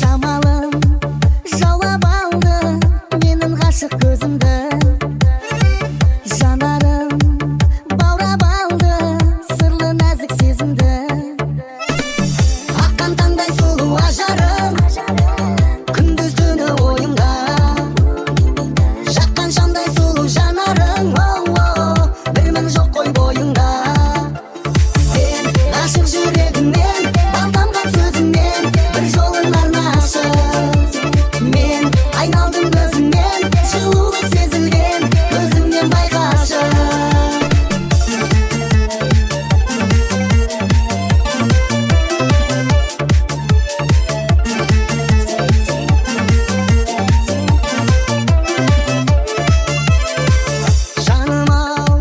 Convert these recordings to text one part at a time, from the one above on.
Шамалым жауап алды менің ғашық көзімді, жанарым баурап алды сырлы нәзік сезімді. Аққан таңдай сұлу ажарым, күндіз түні ойымда, жаққан шамдай сұлу жанарың, бірмін жоқ қой бойыңда. Сен ғашық жүрегіммен, бал тамған сөзіңмен, бір жолын арнашып. Мен айналдым көзіңнен, жылулық сезілген көзіңнен байқашы. Жаным ау,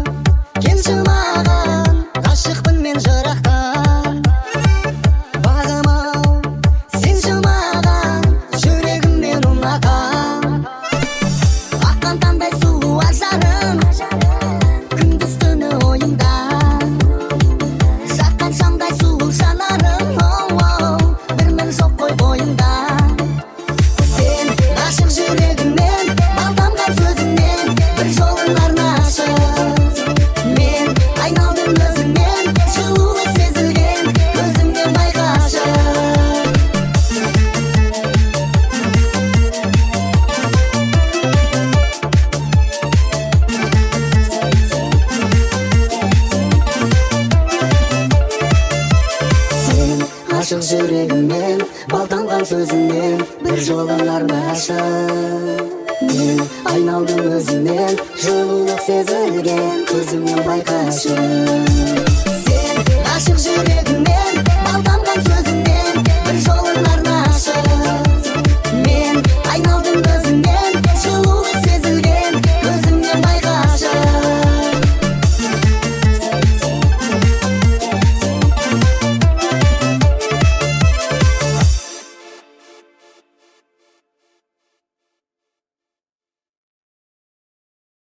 келші маған, ғашықпын мен жырақтан. Бағым ау, сенші маған, жүрегімнен ұнатам. Аққан таңдай сұлу ажарым, күндіз түні ойымда, жаққан шамдай сұлу жанарың, бірмін жоқ қой бойыңда. Сен ғашық жүрегіммен, бал тамған сөзіңмен, бір жолын арнашы. Мен айналдым өзіңнен, жылулық сезілген көзіңнен байқашы. Сен ғашық жүрегіммен, бал тамған сөзіңмен, бір жолын арнашы. Мен айналдым өзіңнен, жылулық сезілген көзіңнен байқашы.